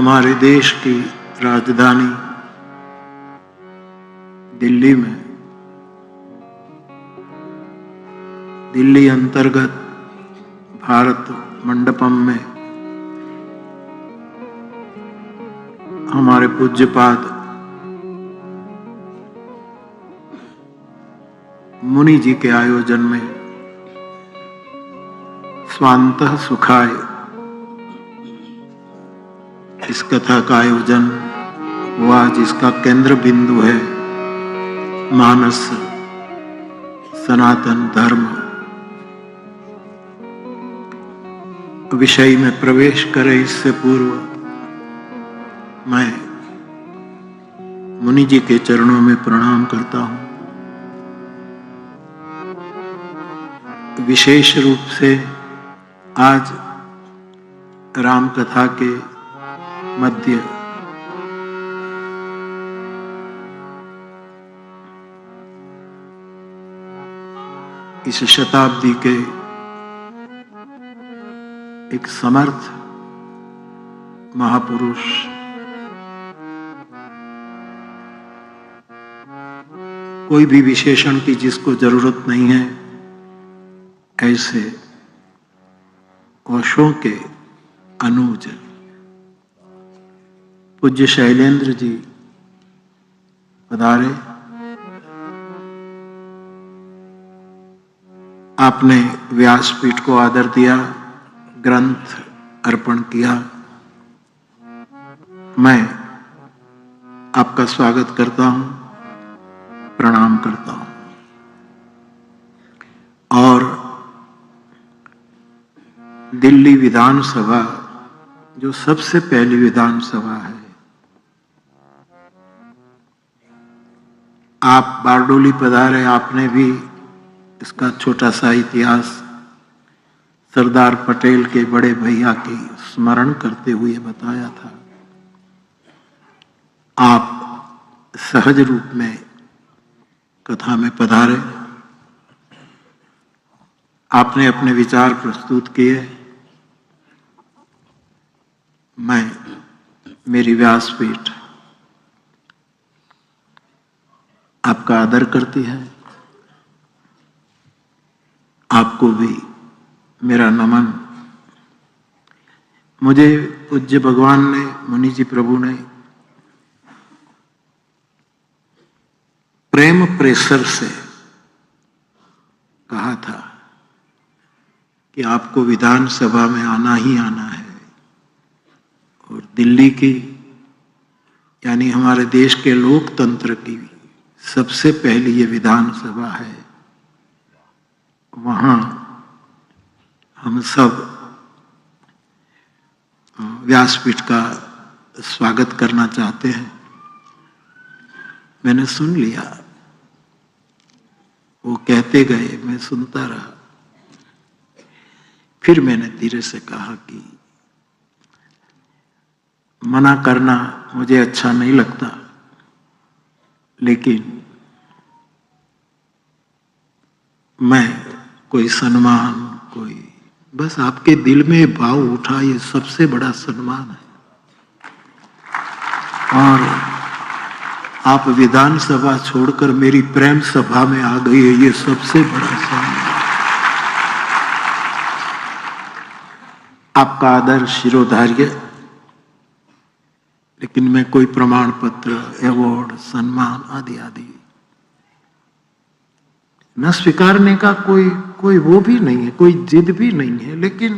हमारे देश की राजधानी दिल्ली में, दिल्ली अंतर्गत भारत मंडपम में हमारे पूज्यपाद मुनि जी के आयोजन में स्वांतः सुखाय इस कथा का आयोजन हुआ, जिसका केंद्र बिंदु है मानस सनातन धर्म। विषय में प्रवेश करे इससे पूर्व मैं मुनि जी के चरणों में प्रणाम करता हूं। विशेष रूप से आज राम कथा के मध्य इस शताब्दी के एक समर्थ महापुरुष कोई भी विशेषण की जिसको जरूरत नहीं है, ऐसे कोशों के अनुज पूज्य शैलेंद्र जी पधारे। आपने व्यासपीठ को आदर दिया, ग्रंथ अर्पण किया। मैं आपका स्वागत करता हूं, प्रणाम करता हूं। और दिल्ली विधानसभा जो सबसे पहली विधानसभा है, आप बारडोली पधारे। आपने भी इसका छोटा सा इतिहास सरदार पटेल के बड़े भैया की स्मरण करते हुए बताया था। आप सहज रूप में कथा में पधारे, आपने अपने विचार प्रस्तुत किए। मेरी व्यासपीठ आपका आदर करती है। आपको भी मेरा नमन। मुझे पूज्य भगवान ने, मुनि जी प्रभु ने प्रेम प्रेशर से कहा था कि आपको विधानसभा में आना ही आना है। और दिल्ली की यानी हमारे देश के लोकतंत्र की सबसे पहली ये विधानसभा है। वहां हम सब व्यासपीठ का स्वागत करना चाहते हैं। मैंने सुन लिया, वो कहते गए, मैं सुनता रहा। फिर मैंने धीरे से कहा कि मना करना मुझे अच्छा नहीं लगता, लेकिन मैं कोई सम्मान, कोई बस आपके दिल में भाव उठा, ये सबसे बड़ा सम्मान है। और आप विधानसभा छोड़कर मेरी प्रेम सभा में आ गई है, ये सबसे बड़ा सम्मान। आपका आदर शिरोधार्य, लेकिन मैं कोई प्रमाण पत्र, अवार्ड, सम्मान आदि आदि न स्वीकारने का कोई वो भी नहीं है, कोई जिद भी नहीं है। लेकिन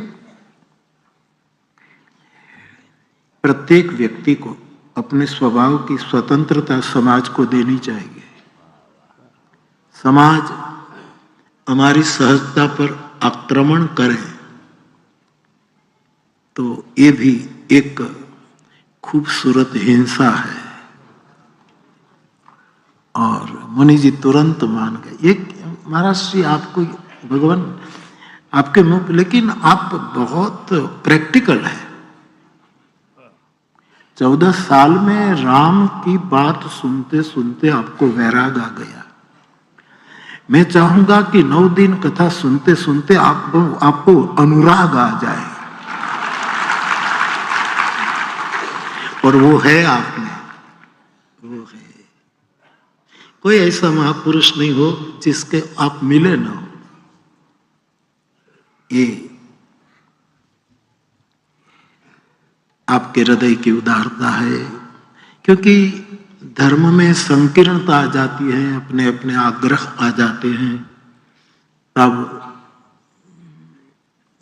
प्रत्येक व्यक्ति को अपने स्वभाव की स्वतंत्रता समाज को देनी चाहिए। समाज हमारी सहजता पर आक्रमण करे तो ये भी एक खूबसूरत हिंसा है। और मुनि जी तुरंत मान गए। एक महाराज जी, आपको भगवान आपके मुख, लेकिन आप बहुत प्रैक्टिकल है। 14 साल में राम की बात सुनते सुनते आपको वैराग आ गया। मैं चाहूंगा कि 9 दिन कथा सुनते सुनते आपको अनुराग आ जाए। और वो है आप में, वो है। कोई ऐसा महापुरुष नहीं हो जिसके आप मिले ना हो। ये आपके हृदय की उदारता है, क्योंकि धर्म में संकीर्णता आ जाती है, अपने अपने आग्रह आ जाते हैं, तब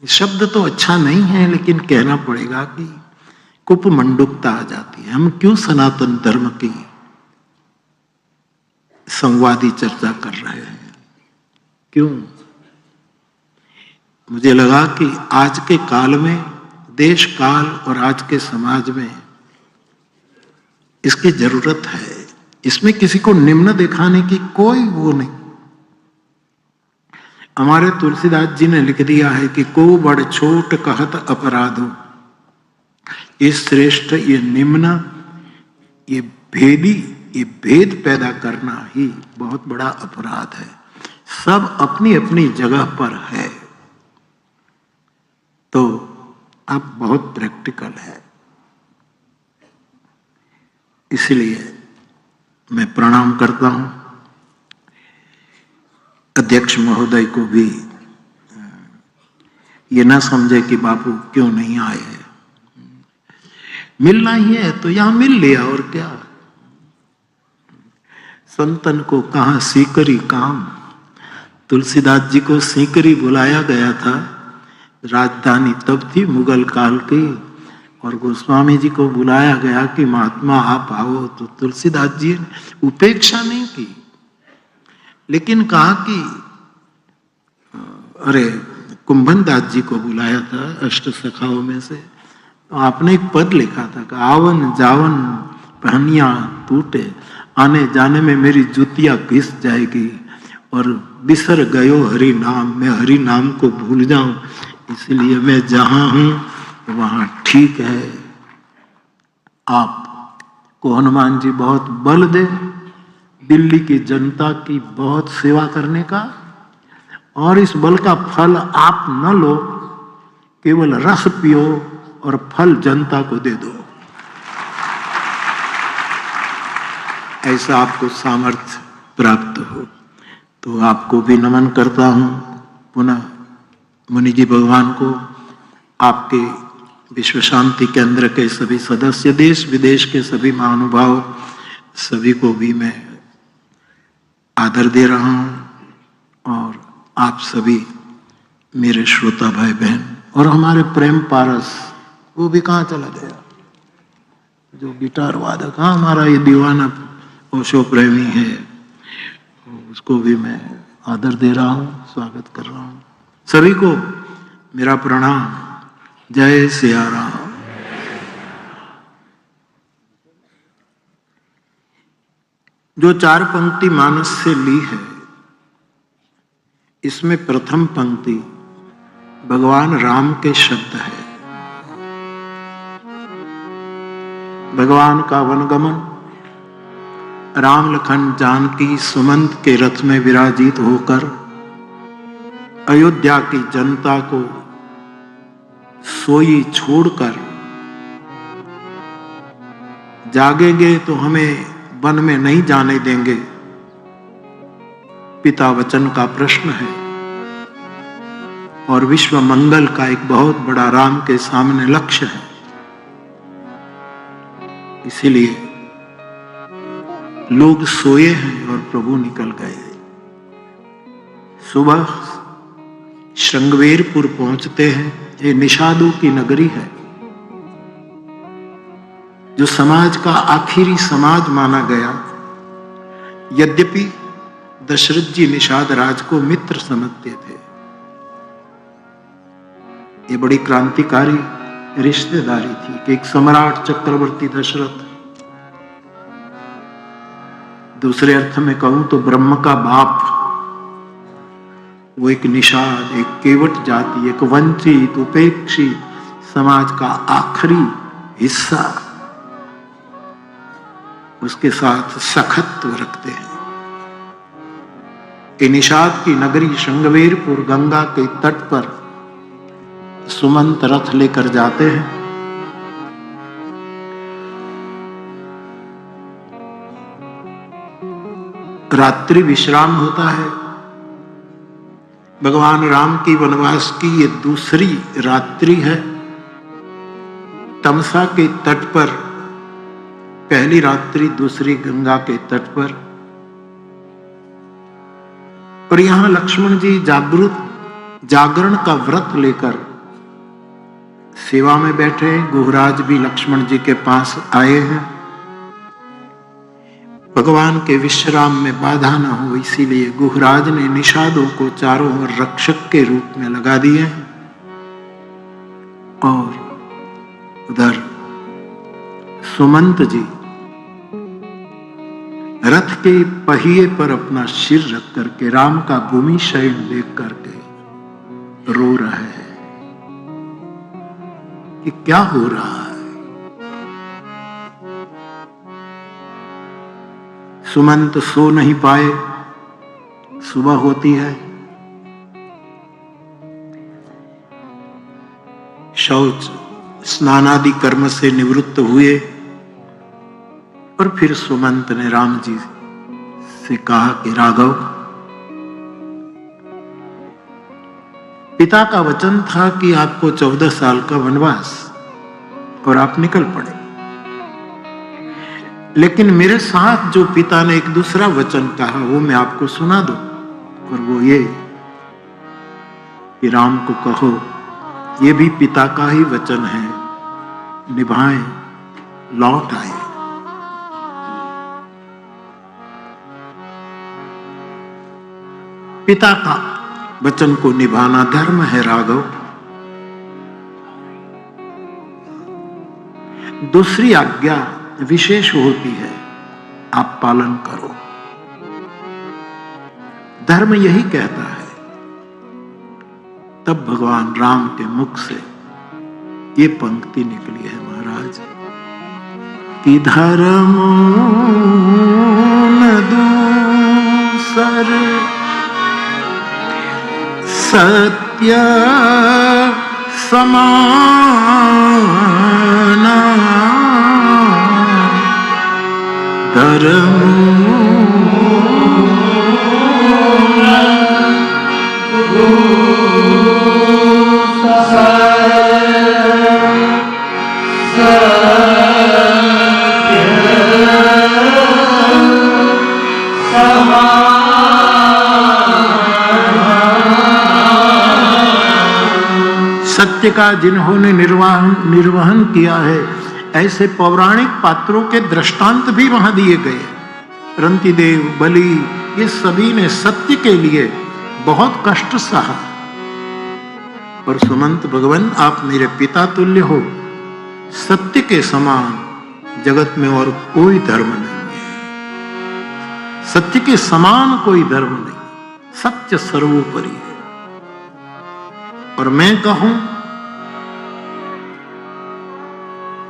शब्द तो अच्छा नहीं है लेकिन कहना पड़ेगा कि कुपमंडुकता आ जाती है। हम क्यों सनातन धर्म की संवादी चर्चा कर रहे हैं? क्यों? मुझे लगा कि आज के काल में, देश काल और आज के समाज में इसकी जरूरत है। इसमें किसी को निम्न दिखाने की कोई वो नहीं। हमारे तुलसीदास जी ने लिख दिया है कि को बड़ छोट कहत अपराधो, ये श्रेष्ठ, ये निम्न, ये भेदी, ये भेद पैदा करना ही बहुत बड़ा अपराध है। सब अपनी अपनी जगह पर है। तो अब बहुत प्रैक्टिकल है, इसलिए मैं प्रणाम करता हूं अध्यक्ष महोदय को भी। ये ना समझे कि बापू क्यों नहीं आए, मिलना ही है तो यहां मिल लिया, और क्या। संतन को कहां सीकरी काम। तुलसीदास जी को सीकरी बुलाया गया था, राजधानी तब थी मुगल काल की, और गोस्वामी जी को बुलाया गया कि महात्मा आप आओ, तो तुलसीदास जी ने उपेक्षा नहीं की, लेकिन कहा कि अरे कुंभन दास जी को बुलाया था अष्ट सखाओं में से, तो आपने एक पद लिखा था कि आवन जावन पहनिया टूटे, आने जाने में मेरी जुतियां घिस जाएगी, और बिसर गयो हरि नाम, मैं हरि नाम को भूल जाऊं, इसलिए मैं जहां हूं वहां ठीक है। आप को हनुमान जी बहुत बल दे, दिल्ली की जनता की बहुत सेवा करने का, और इस बल का फल आप न लो, केवल रस पियो और फल जनता को दे दो। ऐसा आपको सामर्थ्य प्राप्त हो। तो आपको भी नमन करता हूं पुनः, मुनि जी भगवान को, आपके विश्व शांति केंद्र के सभी सदस्य, देश विदेश के सभी महानुभाव, सभी को भी मैं आदर दे रहा हूं। और आप सभी मेरे श्रोता भाई बहन, और हमारे प्रेम पारस, वो भी कहाँ चला गया, जो गिटार वादक, हाँ हमारा ये दीवाना ओशो प्रेमी है, उसको भी मैं आदर दे रहा हूं, स्वागत कर रहा हूं। सभी को मेरा प्रणाम। जय सिया राम। जो 4 पंक्ति मानस से ली है, इसमें प्रथम पंक्ति भगवान राम के शब्द है। भगवान का वनगमन, राम लखन जानकी सुमंत के रथ में विराजित होकर अयोध्या की जनता को सोई छोड़कर, जागेंगे तो हमें वन में नहीं जाने देंगे, पिता वचन का प्रश्न है, और विश्व मंगल का एक बहुत बड़ा राम के सामने लक्ष्य है। इसीलिए लोग सोए हैं और प्रभु निकल गए। सुबह श्रृंगवेरपुर पहुंचते हैं। ये निषादों की नगरी है, जो समाज का आखिरी समाज माना गया। यद्यपि दशरथ जी निषाद राज को मित्र समझते थे, ये बड़ी क्रांतिकारी रिश्तेदारी थी कि एक सम्राट चक्रवर्ती दशरथ, दूसरे अर्थ में कहूं तो ब्रह्म का बाप, वो एक निषाद, एक केवट जाति, एक वंचित उपेक्षित समाज का आखिरी हिस्सा, उसके साथ सखत्व रखते हैं। ये निषाद की नगरी श्रृंगवेरपुर गंगा के तट पर सुमंत रथ लेकर जाते हैं। रात्रि विश्राम होता है। भगवान राम की वनवास की ये दूसरी रात्रि है। तमसा के तट पर पहली रात्रि, दूसरी गंगा के तट पर। और यहां लक्ष्मण जी जागरण का व्रत लेकर सेवा में बैठे हैं। गुहराज भी लक्ष्मण जी के पास आए हैं। भगवान के विश्राम में बाधा न हो, इसीलिए गुहराज ने निषादों को चारों ओर रक्षक के रूप में लगा दिए हैं। और उधर सुमंत जी रथ के पहिए पर अपना सिर रख करके राम का भूमि शयन देख करके रो रहे हैं कि क्या हो रहा है। सुमंत सो नहीं पाए। सुबह होती है, शौच स्नानादि कर्म से निवृत्त हुए और फिर सुमंत ने राम जी से कहा कि राघव, पिता का वचन था कि आपको 14 साल का वनवास, और आप निकल पड़े। लेकिन मेरे साथ जो पिता ने एक दूसरा वचन कहा वो मैं आपको सुना दूं, और वो ये कि राम को कहो ये भी पिता का ही वचन है, निभाएं, लौट आए। पिता का वचन को निभाना धर्म है राघव। दूसरी आज्ञा विशेष होती है, आप पालन करो। धर्म यही कहता है। तब भगवान राम के मुख से ये पंक्ति निकली है महाराज कि धर्म न दूसर सत्य समाना, धर्म सत्य का जिन्होंने निर्वहन किया है, ऐसे पौराणिक पात्रों के दृष्टांत भी वहां दिए गए। रंतिदेव, बलि, ये सभी ने सत्य के लिए बहुत कष्ट सहा। और सुमंत भगवान, आप मेरे पिता तुल्य हो। सत्य के समान जगत में और कोई धर्म नहीं है। सत्य के समान कोई धर्म नहीं। सत्य सर्वोपरि है। और मैं कहूं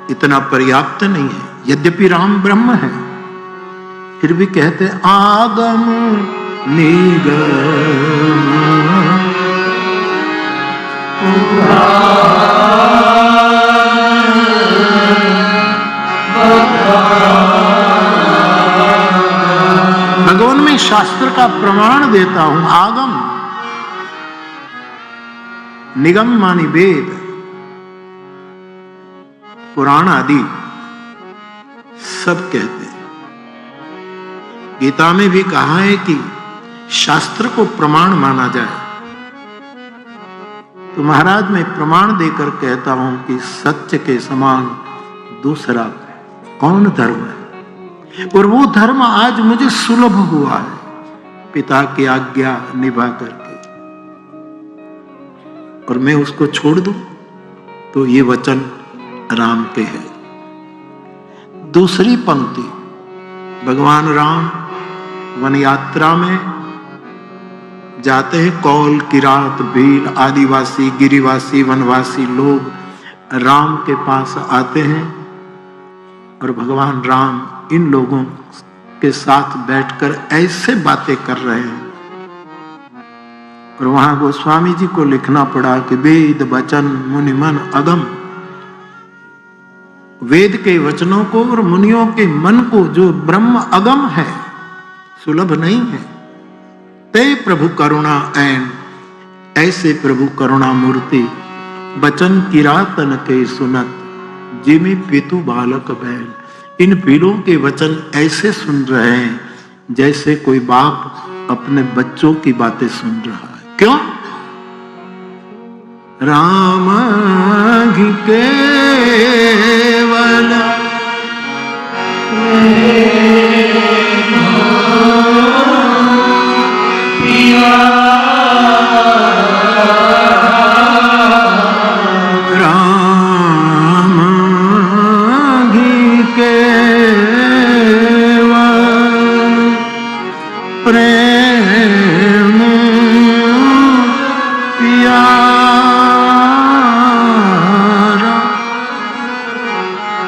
इतना पर्याप्त नहीं है। यद्यपि राम ब्रह्म है, फिर भी कहते आगम निगम भगवान में शास्त्र का प्रमाण देता हूं। आगम, निगम मानी वेद, पुराण आदि सब कहते हैं। गीता में भी कहा है कि शास्त्र को प्रमाण माना जाए। तो महाराज मैं प्रमाण देकर कहता हूं कि सत्य के समान दूसरा कौन धर्म है। और वो धर्म आज मुझे सुलभ हुआ है, पिता की आज्ञा निभा करके। और मैं उसको छोड़ दूं तो ये वचन राम के है। दूसरी पंक्ति, भगवान राम वन यात्रा में जाते हैं। कौल, किरात, भील, आदिवासी, गिरिवासी, वनवासी लोग राम के पास आते हैं और भगवान राम इन लोगों के साथ बैठकर ऐसे बातें कर रहे हैं। और वहां गोस्वामी जी को लिखना पड़ा कि वेद वचन मुनि मन अगम। वेद के वचनों को और मुनियों के मन को, जो ब्रह्म अगम है, सुलभ नहीं है। ते प्रभु करुणा ऐन, ऐसे प्रभु करुणा मूर्ति, बचन किरातन के सुनत, जिमि पितु बालक बैल। इन पीरों के वचन ऐसे सुन रहे हैं जैसे कोई बाप अपने बच्चों की बातें सुन रहा है। क्यों? राम ही केवल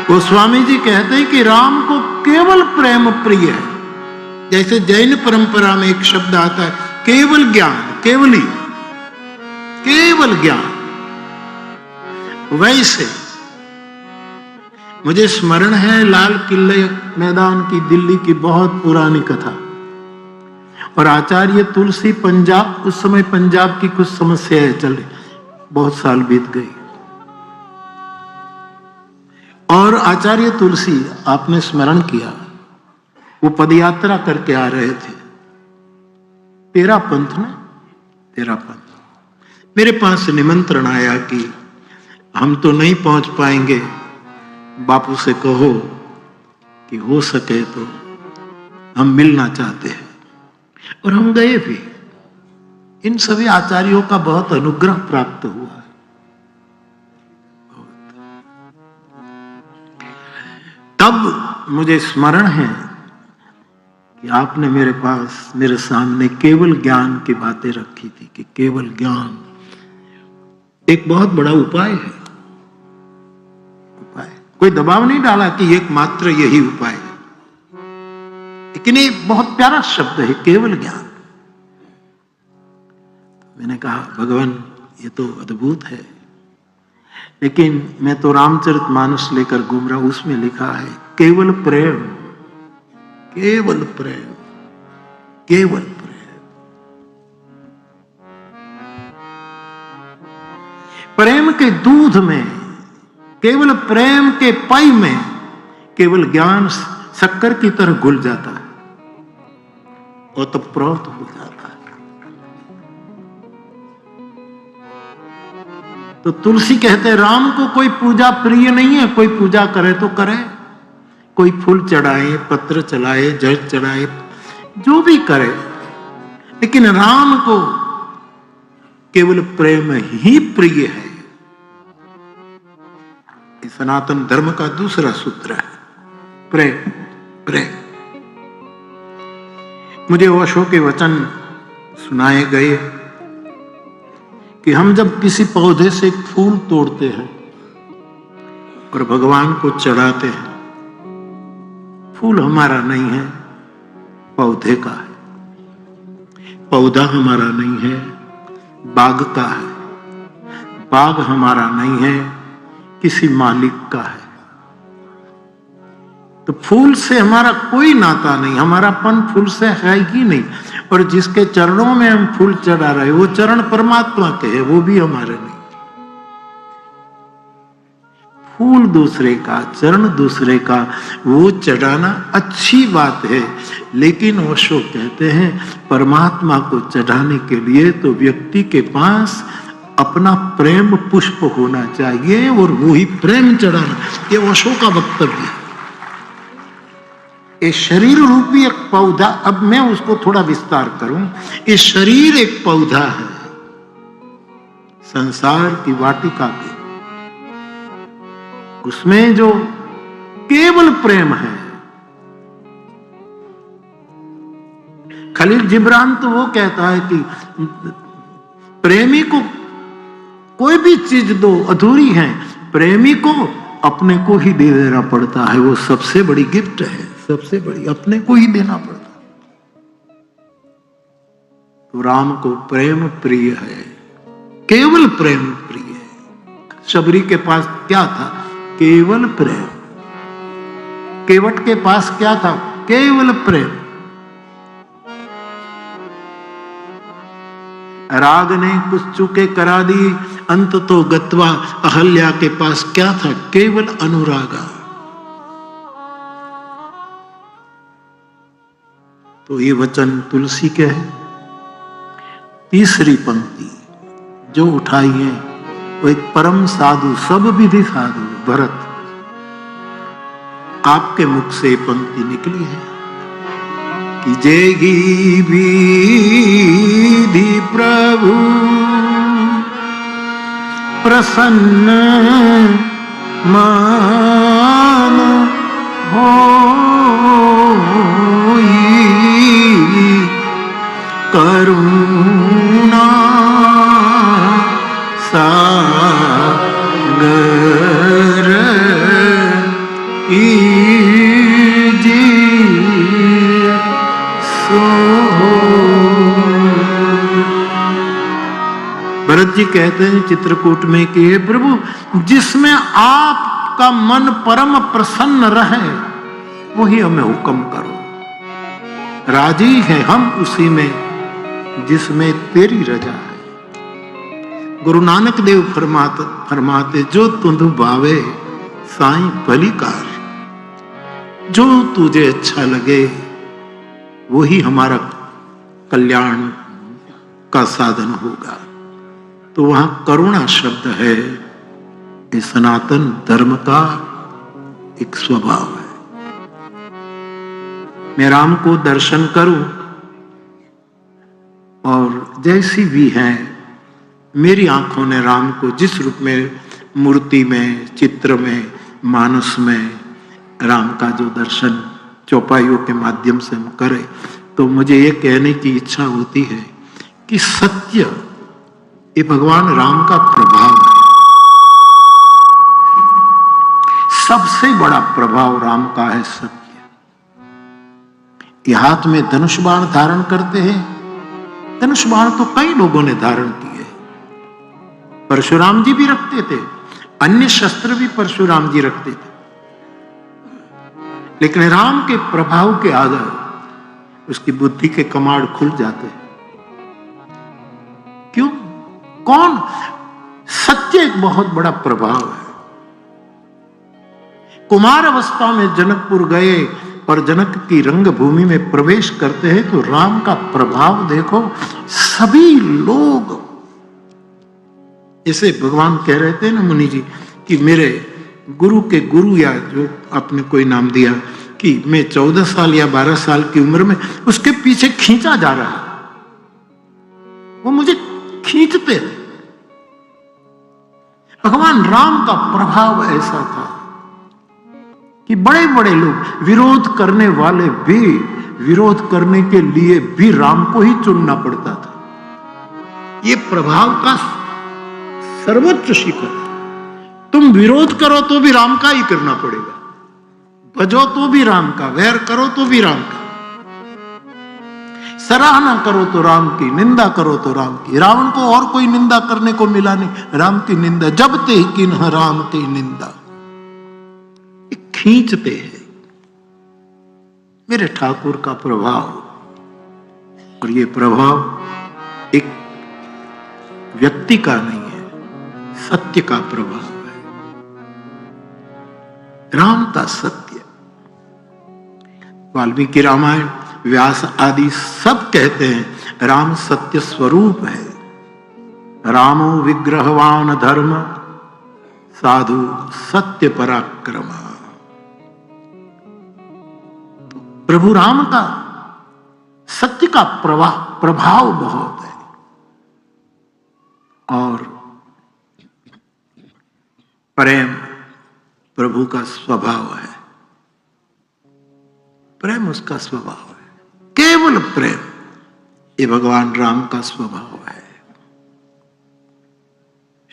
गोस्वामी जी कहते हैं कि राम को केवल प्रेम प्रिय है। जैसे जैन परंपरा में एक शब्द आता है केवल ज्ञान, केवली, केवल ज्ञान, वैसे मुझे स्मरण है लाल किले मैदान की दिल्ली की बहुत पुरानी कथा। और आचार्य तुलसी पंजाब, उस समय पंजाब की कुछ समस्याएं चली, बहुत साल बीत गई, और आचार्य तुलसी आपने स्मरण किया, वो पदयात्रा करके आ रहे थे। तेरा पंथ ना, तेरा पंथ। मेरे पास निमंत्रण आया कि हम तो नहीं पहुंच पाएंगे, बापू से कहो कि हो सके तो हम मिलना चाहते हैं। और हम गए भी। इन सभी आचार्यों का बहुत अनुग्रह प्राप्त हुआ है। तब मुझे स्मरण है कि आपने मेरे पास, मेरे सामने केवल ज्ञान की बातें रखी थी कि केवल ज्ञान एक बहुत बड़ा उपाय है। उपाय, कोई दबाव नहीं डाला कि एकमात्र यही उपाय है, लेकिन ये बहुत प्यारा शब्द है, केवल ज्ञान। मैंने कहा भगवान ये तो अद्भुत है, लेकिन मैं तो रामचरितमानस लेकर घूम रहा हूं, उसमें लिखा है केवल प्रेम, केवल प्रेम, केवल प्रेम। प्रेम के दूध में, केवल प्रेम के पई में केवल ज्ञान शक्कर की तरह घुल जाता है और तब प्रौत हो जाता है। तो तुलसी कहते हैं राम को कोई पूजा प्रिय नहीं है, कोई पूजा करे तो करे, कोई फूल चढ़ाए, पत्र चढ़ाए, जल चढ़ाए, जो भी करे, लेकिन राम को केवल प्रेम ही प्रिय है। इस सनातन धर्म का दूसरा सूत्र है प्रेम, प्रेम। मुझे ओशो के वचन सुनाए गए कि हम जब किसी पौधे से एक फूल तोड़ते हैं और भगवान को चढ़ाते हैं, फूल हमारा नहीं है, पौधे का है। पौधा हमारा नहीं है, बाग का है। बाग हमारा नहीं है, किसी मालिक का है। तो फूल से हमारा कोई नाता नहीं, हमारापन फूल से है ही नहीं। और जिसके चरणों में हम फूल चढ़ा रहे, वो चरण परमात्मा के हैं, वो भी हमारे नहीं। फूल दूसरे का, चरण दूसरे का, वो चढ़ाना अच्छी बात है, लेकिन ओशो कहते हैं परमात्मा को चढ़ाने के लिए तो व्यक्ति के पास अपना प्रेम पुष्प होना चाहिए और वो ही प्रेम चढ़ाना। ये ओशो का वक्तव्य है। ये शरीर रूपी एक पौधा, अब मैं उसको थोड़ा विस्तार करूं, ये शरीर एक पौधा है संसार की वाटिका के, उसमें जो केवल प्रेम है। खलील जिब्रान तो वो कहता है कि प्रेमी को कोई भी चीज दो अधूरी है, प्रेमी को अपने को ही दे देना पड़ता है, वो सबसे बड़ी गिफ्ट है, सबसे बड़ी, अपने को ही देना पड़ता। तो राम को प्रेम प्रिय है, केवल प्रेम प्रिय है। शबरी के पास क्या था? केवल प्रेम। केवट के पास क्या था? केवल प्रेम। राग ने कुछ चूके करा दी, अंत तो गत्वा अहल्या के पास क्या था, केवल अनुरागा। तो ये वचन तुलसी के है। तीसरी पंक्ति जो उठाई है वो एक परम साधु, सब विधि साधु भरत, आपके मुख से पंक्ति निकली है कि जेगी विधि प्रभु प्रसन्न मान होई, करुणा सागर कीजिए सो। भरत जी कहते हैं चित्रकूट में कि हे प्रभु, जिसमें आपका मन परम प्रसन्न रहे वही हमें हुक्म करो। राजी है हम उसी में जिसमें तेरी रजा है। गुरु नानक देव फरमाते जो तुंधु भावे साईं भली कार, जो तुझे अच्छा लगे वही हमारा कल्याण का साधन होगा। तो वहां करुणा शब्द है, ये सनातन धर्म का एक स्वभाव है। मैं राम को दर्शन करूं और जैसी भी है मेरी आंखों ने राम को जिस रूप में, मूर्ति में, चित्र में, मानस में राम का जो दर्शन चौपाइयों के माध्यम से हम करें, तो मुझे ये कहने की इच्छा होती है कि सत्य ये भगवान राम का प्रभाव है। सबसे बड़ा प्रभाव राम का है सत्य। ये हाथ में धनुष बाण धारण करते हैं। धनुष बाण तो कई लोगों ने धारण किए, परशुराम जी भी रखते थे, अन्य शस्त्र भी परशुराम जी रखते थे, लेकिन राम के प्रभाव के आगे उसकी बुद्धि के कमाड़ खुल जाते हैं। क्यों? कौन? सत्य एक बहुत बड़ा प्रभाव है। कुमार अवस्था में जनकपुर गए और जनक की रंगभूमि में प्रवेश करते हैं तो राम का प्रभाव देखो। सभी लोग, जैसे भगवान कह रहे थे ना मुनि जी कि मेरे गुरु के गुरु, या जो आपने कोई नाम दिया कि मैं 14 साल या 12 साल की उम्र में उसके पीछे खींचा जा रहा, वो मुझे खींचते थे। भगवान राम का प्रभाव ऐसा था कि बड़े बड़े लोग, विरोध करने वाले भी, विरोध करने के लिए भी राम को ही चुनना पड़ता था। ये प्रभाव का सर्वोच्च शिखर। तुम विरोध करो तो भी राम का ही करना पड़ेगा, भजो तो भी राम का, वैर करो तो भी राम का, सराहना करो तो राम की, निंदा करो तो राम की। रावण को और कोई निंदा करने को मिला नहीं, राम की निंदा। जब ते ही किन्ह राम की निंदा, खींचते हैं। मेरे ठाकुर का प्रभाव, और ये प्रभाव एक व्यक्ति का नहीं है, सत्य का प्रभाव है। राम का सत्य। वाल्मीकि रामायण, व्यास आदि सब कहते हैं राम सत्य स्वरूप है। रामो विग्रहवान धर्म, साधु सत्य पराक्रम। प्रभु राम का सत्य का प्रभाव बहुत है। और प्रेम प्रभु का स्वभाव है। प्रेम उसका स्वभाव है, केवल प्रेम। ये भगवान राम का स्वभाव है।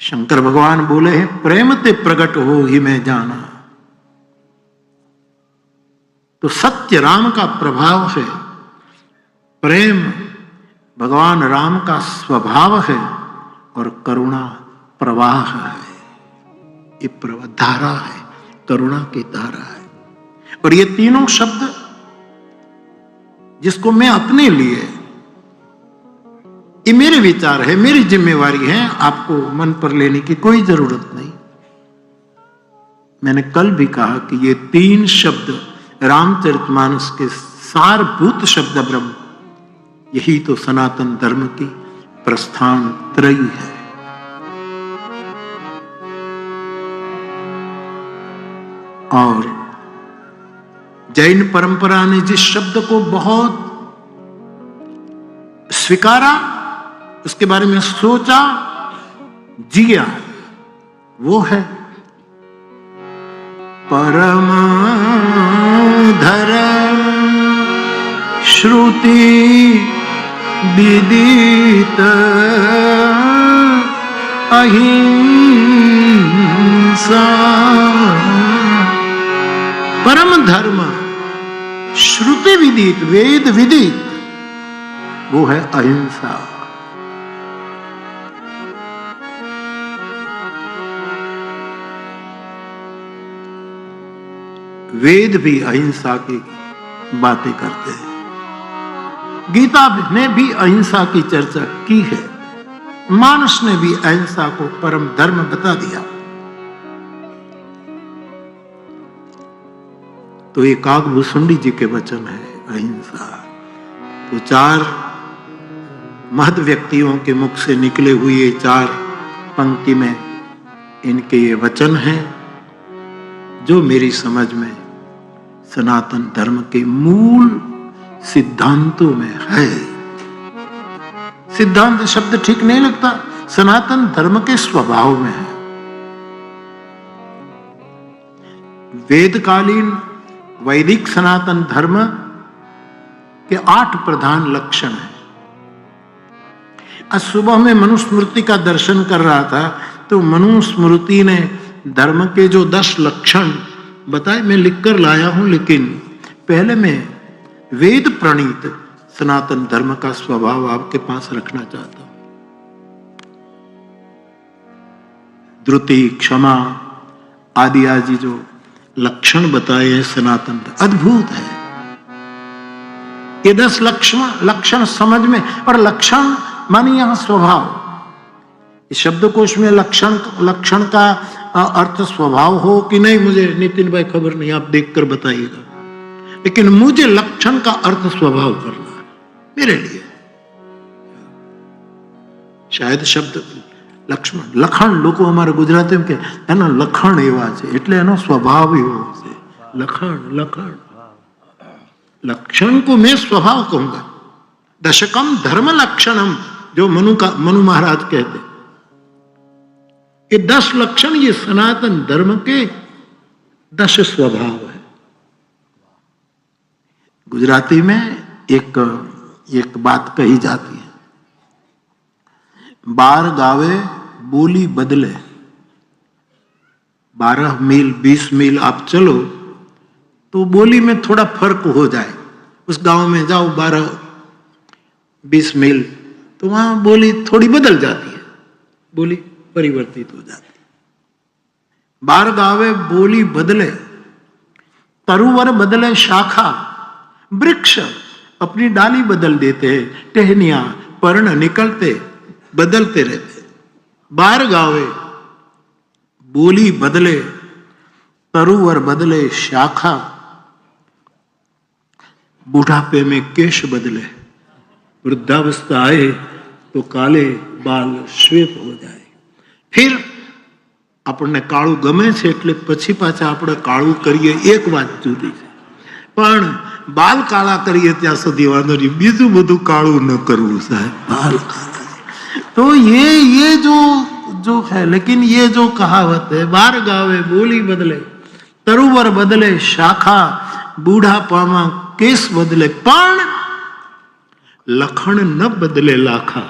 शंकर भगवान बोले हैं प्रेम ते प्रकट हो ही मैं जाना। तो सत्य राम का प्रभाव है, प्रेम भगवान राम का स्वभाव है, और करुणा प्रवाह है। ये धारा है, करुणा की धारा है। और ये तीनों शब्द जिसको मैं अपने लिए ये मेरे विचार है, मेरी जिम्मेवारी है, आपको मन पर लेने की कोई जरूरत नहीं। मैंने कल भी कहा कि ये 3 शब्द रामचरितमानस के सारभूत शब्द ब्रह्म, यही तो सनातन धर्म की प्रस्थान त्रयी है। और जैन परंपरा ने जिस शब्द को बहुत स्वीकारा, उसके बारे में सोचा, जिया, वो है परम धर्म श्रुति विदित अहिंसा। परम धर्म श्रुति विदित, वेद विदित, वो है अहिंसा। वेद भी अहिंसा की बातें करते हैं, गीता ने भी अहिंसा की चर्चा की है, मानस ने भी अहिंसा को परम धर्म बता दिया। तो ये काकभूषुंडी जी के वचन है अहिंसा। तो 4 महत व्यक्तियों के मुख से निकले हुए 4 पंक्ति में इनके ये वचन हैं, जो मेरी समझ में सनातन धर्म के मूल सिद्धांतों में है। सिद्धांत शब्द ठीक नहीं लगता, सनातन धर्म के स्वभाव में है। वेदकालीन वैदिक सनातन धर्म के 8 प्रधान लक्षण हैं। आज सुबह में मनुस्मृति का दर्शन कर रहा था, तो मनुस्मृति ने धर्म के जो 10 लक्षण बताए, मैं लिखकर लाया हूं, लेकिन पहले मैं वेद प्रणीत सनातन धर्म का स्वभाव आपके पास रखना चाहता हूं। द्रुति, क्षमा आदि आदि जो लक्षण बताए हैं सनातन, अद्भुत है। ये 10 लक्षण समझ में, और लक्षण मानी यहां स्वभाव। इस शब्दकोश में लक्षण का अर्थ स्वभाव हो कि नहीं, मुझे नितिन भाई खबर नहीं, आप देखकर बताइएगा, लेकिन मुझे लक्षण का अर्थ स्वभाव करना है मेरे लिए। शायद शब्द लक्ष्मण, लखण लोग हमारे गुजराती में है ना, लखण एवा छे એટલે એનો स्वभाव એવો છે। लखण लक्षण को मैं स्वभाव कहूंगा। दशकम धर्म लक्षणम, जो मनु महाराज कहते, ये 10 लक्षण, ये सनातन धर्म के 10 स्वभाव है। गुजराती में एक बात कही जाती है, 12 गावे बोली बदले। 12 मील 20 मील आप चलो तो बोली में थोड़ा फर्क हो जाए। उस गांव में जाओ 12-20 मील, तो वहां बोली थोड़ी बदल जाती है, बोली परिवर्तित हो जाती है। 12 गावे बोली बदले, तरुवर बदले शाखा, वृक्ष अपनी डाली बदल देते हैं, टहनियां पर्ण निकलते बदलते रहते। 12 गावे बोली बदले, तरुवर बदले शाखा, बुढ़ापे में केश बदले, वृद्धावस्था आए तो काले बाल श्वेत हो जाए। फिर આપણને કાળું ગમે છે એટલે પછી પાછા આપણે કાળું કરીએ, એક વાત જુદી છે, પણ બાલ કાળા કરીએ ત્યાં સુધી વાંધો નહીં, બીજું બધું કાળું ન કરવું સાહેબ, બાલ કાળા। तो ये जो है, लेकिन ये जो कहावत है, 12 गावे बोली बदले, तरुवर बदले शाखा, बूढ़ापामा केस बदले, पण लखण न बदले लाखा।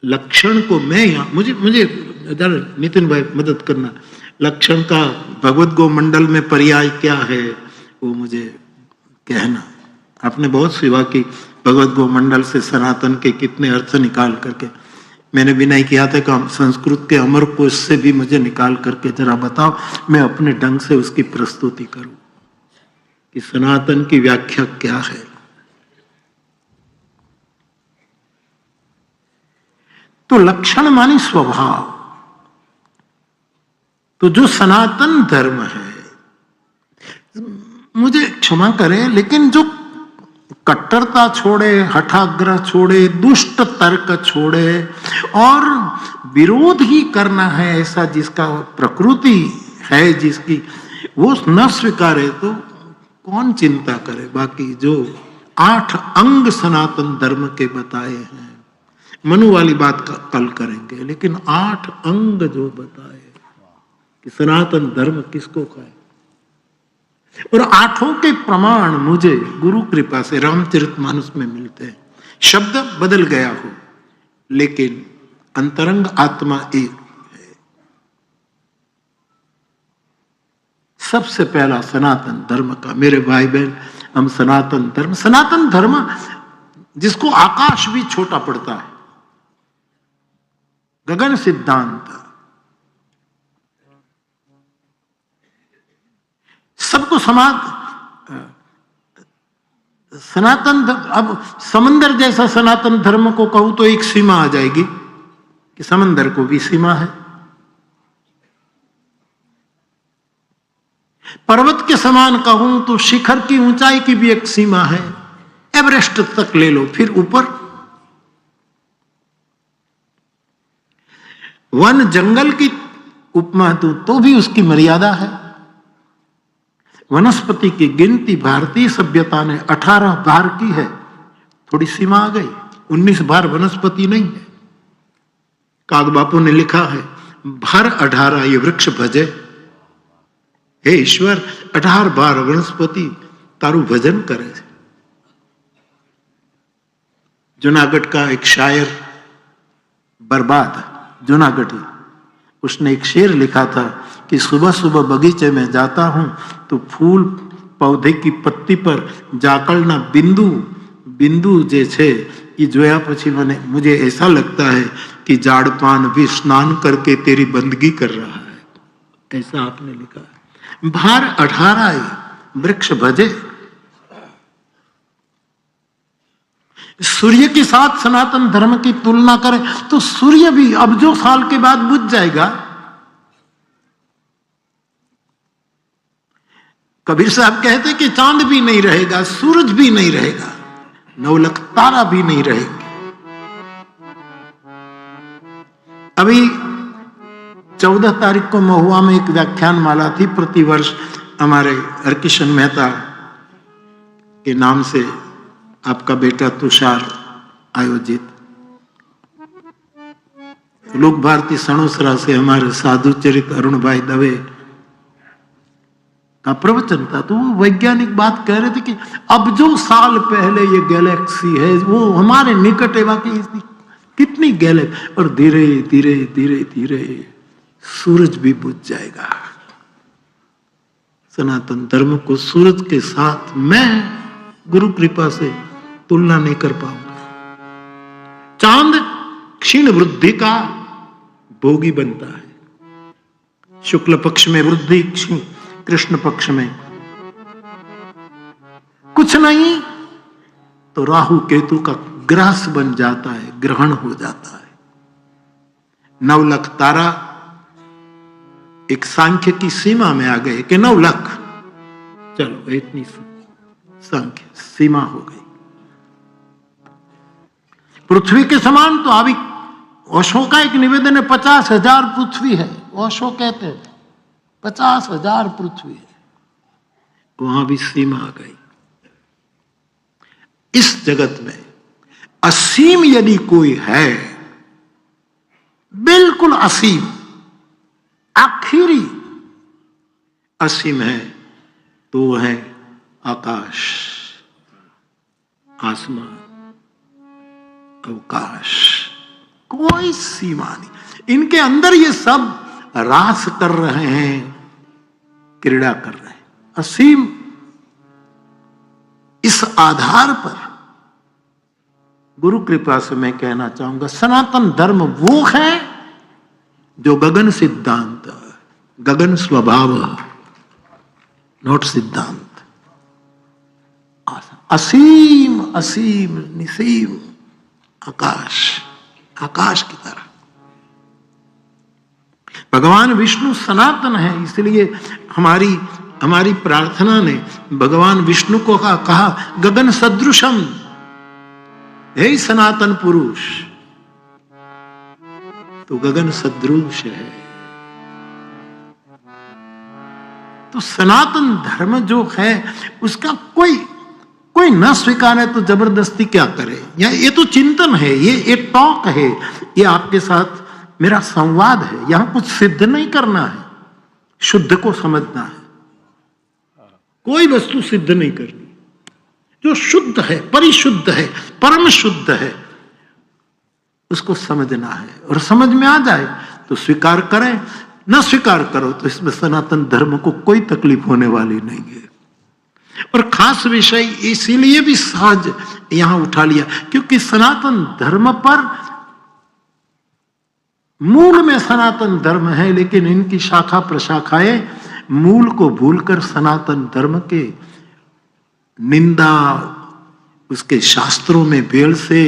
लक्षण को मैं यहां मुझे नितिन भाई मदद करना, लक्षण का भगवत गो मंडल में पर्याय क्या है वो मुझे कहना। आपने बहुत सेवा की भगवत गो मंडल से, सनातन के कितने अर्थ निकाल करके। मैंने विनय किया था कि संस्कृत के अमर कोश से भी मुझे निकाल करके जरा बताओ, मैं अपने ढंग से उसकी प्रस्तुति करूं कि सनातन की व्याख्या क्या है। तो लक्षण मानी स्वभाव। तो जो सनातन धर्म है, मुझे क्षमा करें, लेकिन जो कट्टरता छोड़े, हठाग्रह छोड़े, दुष्ट तर्क छोड़े और विरोध ही करना है ऐसा जिसका प्रकृति है, जिसकी वो न स्वीकारे तो कौन चिंता करे। बाकी जो 8 अंग सनातन धर्म के बताए हैं, मनु वाली बात कल करेंगे, लेकिन 8 अंग जो बताए कि सनातन धर्म किसको खाए, और 8 के प्रमाण मुझे गुरु कृपा से रामचरितमानस में मिलते हैं। शब्द बदल गया हो लेकिन अंतरंग आत्मा एक है। सबसे पहला सनातन धर्म का, मेरे भाई बहन, हम सनातन धर्म जिसको आकाश भी छोटा पड़ता है, गगन सिद्धांत, सबको सनातन। अब समंदर जैसा सनातन धर्म को कहूं तो एक सीमा आ जाएगी कि समंदर को भी सीमा है। पर्वत के समान कहूं तो शिखर की ऊंचाई की भी एक सीमा है। एवरेस्ट तक ले लो, फिर ऊपर वन जंगल की उपमा दूं तो भी उसकी मर्यादा है। वनस्पति की गिनती भारतीय सभ्यता ने 18 बार की है, थोड़ी सीमा आ गई, 19 बार वनस्पति नहीं है। काग बापू ने लिखा है, भर 18 ये वृक्ष भजे, हे ईश्वर 18 बार वनस्पति तारू भजन करे। जूनागढ़ का एक शायर बर्बाद जूनागढ़ी, उसने एक शेर लिखा था कि सुबह सुबह बगीचे में जाता हूं तो फूल पौधे की पत्ती पर जाकड़ना बिंदु बिंदु जे छे ये जोया पछी मुझे ऐसा लगता है कि जाड़पान भी स्नान करके तेरी बंदगी कर रहा है। ऐसा आपने लिखा है। भार 18 वृक्ष भजे। सूर्य के साथ सनातन धर्म की तुलना करें तो सूर्य भी अब जो साल के बाद बुझ जाएगा। कबीर साहब कहते कि चांद भी नहीं रहेगा, सूरज भी नहीं रहेगा, 9 लाख तारा भी नहीं रहेंगे। अभी 14 तारीख को महुआ में एक व्याख्यान माला थी, प्रतिवर्ष हमारे हरकिशन मेहता के नाम से आपका बेटा तुषार आयोजित। लोक भारती सणोसरा से हमारे साधु चरित अरुण भाई दवे का प्रवचन था, तो वो वैज्ञानिक बात कह रहे थे कि अब जो साल पहले ये गैलेक्सी है वो हमारे निकट है, बाकी कितनी गैलेक्सी, और धीरे धीरे धीरे धीरे सूरज भी बुझ जाएगा। सनातन धर्म को सूरज के साथ मैं गुरु कृपा से तुलना नहीं कर पाऊंगा। चांद क्षीण वृद्धि का भोगी बनता है, शुक्ल पक्ष में वृद्धि, कृष्ण पक्ष में कुछ नहीं तो राहु केतु का ग्रास बन जाता है, ग्रहण हो जाता है। 9 लाख तारा एक सांख्य की सीमा में आ गए कि 9 लाख, चलो इतनी सांख्य सीमा हो गई। पृथ्वी के समान तो अभी ओशो का एक निवेदन है 50,000 पृथ्वी है। ओशो कहते हैं 50,000 पृथ्वी है, वहां भी सीमा आ गई। इस जगत में असीम यदि कोई है, बिल्कुल असीम, आखिरी असीम है, तो वह है आकाश, आसमान, अवकाश, कोई सीमा नहीं। इनके अंदर ये सब रास कर रहे हैं, क्रीड़ा कर रहे हैं, असीम। इस आधार पर गुरु कृपा से मैं कहना चाहूंगा, सनातन धर्म वो है जो गगन सिद्धांत, गगन स्वभाव, नोट सिद्धांत, असीम असीम निसीम आकाश, आकाश की तरह। भगवान विष्णु सनातन है, इसलिए हमारी प्रार्थना ने भगवान विष्णु को कहा गगन सदृशम, हे सनातन पुरुष। तो गगन सदृश है। तो सनातन धर्म जो है उसका कोई न स्वीकारे तो जबरदस्ती क्या करे। ये तो चिंतन है, ये टॉक है, ये आपके साथ मेरा संवाद है। यहां कुछ सिद्ध नहीं करना है, शुद्ध को समझना है। कोई वस्तु सिद्ध नहीं करनी, जो शुद्ध है, परिशुद्ध है, परम शुद्ध है, उसको समझना है। और समझ में आ जाए तो स्वीकार करें, न स्वीकार करो तो इसमें सनातन धर्म को कोई तकलीफ होने वाली नहीं है। और खास विषय इसीलिए भी सहज यहां उठा लिया क्योंकि सनातन धर्म पर, मूल में सनातन धर्म है, लेकिन इनकी शाखा प्रशाखाएं मूल को भूलकर सनातन धर्म के निंदा, उसके शास्त्रों में भेड़ से,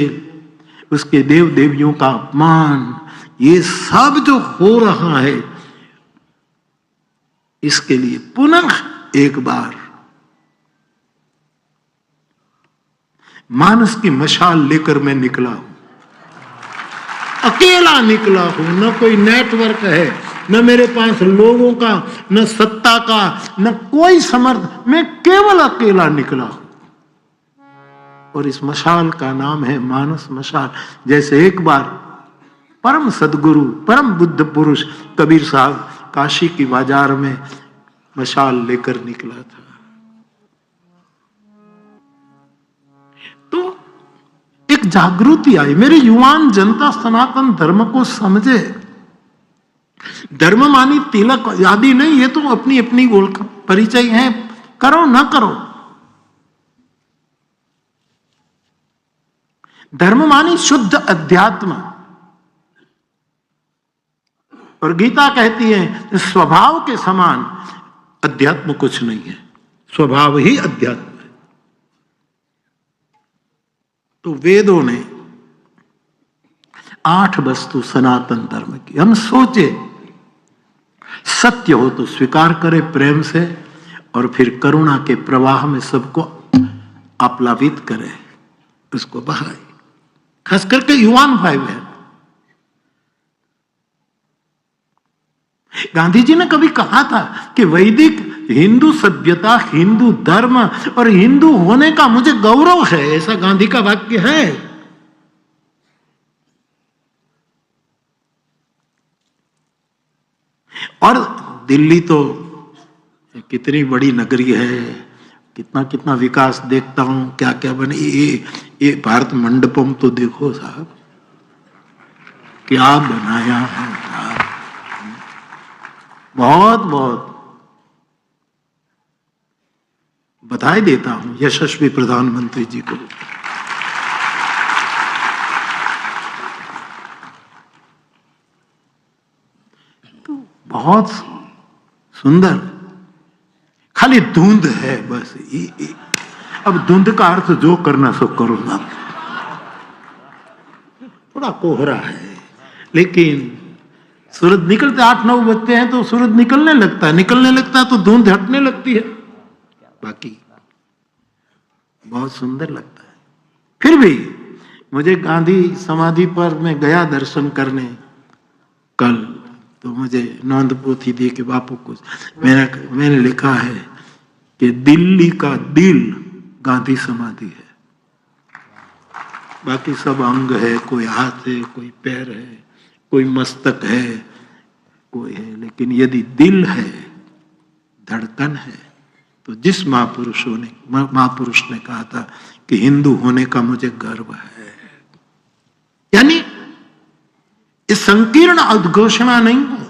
उसके देव देवियों का अपमान, ये सब जो हो रहा है, इसके लिए पुनः एक बार मानस की मशाल लेकर मैं निकला हूं। अकेला निकला हूं, न कोई नेटवर्क है, न मेरे पास लोगों का, न सत्ता का, न कोई समर्थ, मैं केवल अकेला निकला हूं। और इस मशाल का नाम है मानस मशाल। जैसे एक बार परम सदगुरु, परम बुद्ध पुरुष कबीर साहब काशी की बाजार में मशाल लेकर निकला था। तो एक जागृति आई, मेरे युवान जनता सनातन धर्म को समझे। धर्म मानी तिलक आदि नहीं, ये तो अपनी अपनी ओळख परिचय है, करो ना करो। धर्म मानी शुद्ध अध्यात्म। और गीता कहती है स्वभाव के समान अध्यात्म कुछ नहीं है, स्वभाव ही अध्यात्म है। तो वेदों ने 8 वस्तु सनातन धर्म की, हम सोचे सत्य हो तो स्वीकार करे प्रेम से, और फिर करुणा के प्रवाह में सबको आप्लावित करे, उसको बहाए। खास करके युवान भाई बहन। गांधी जी ने कभी कहा था कि वैदिक हिंदू सभ्यता, हिंदू धर्म और हिंदू होने का मुझे गौरव है, ऐसा गांधी का वाक्य है। और दिल्ली तो कितनी बड़ी नगरी है, कितना कितना विकास देखता हूं, क्या क्या बने। ये भारत मंडपम तो देखो साहब, क्या बनाया है यार। बहुत बहुत बधाई देता हूं यशस्वी प्रधानमंत्री जी को। तो बहुत सुंदर, खाली धुंध है बस। अब धुंध का अर्थ जो करना सो करो ना। थोड़ा कोहरा है, लेकिन सूरज निकलते 8-9 बजते हैं तो सूरज निकलने लगता है तो धुंध हटने लगती है। बाकी बहुत सुंदर लगता है। फिर भी मुझे गांधी समाधि पर मैं गया दर्शन करने कल, तो मुझे नोंद पोथी दी कि बापू कुछ मैंने लिखा है कि दिल्ली का दिल गांधी समाधि है। बाकी सब अंग है, कोई हाथ है, कोई पैर है, कोई मस्तक है, कोई है, लेकिन यदि दिल है, धड़कन है, तो जिस महापुरुष ने कहा था कि हिंदू होने का मुझे गर्व है, यानी ये संकीर्ण उद्घोषणा नहीं है,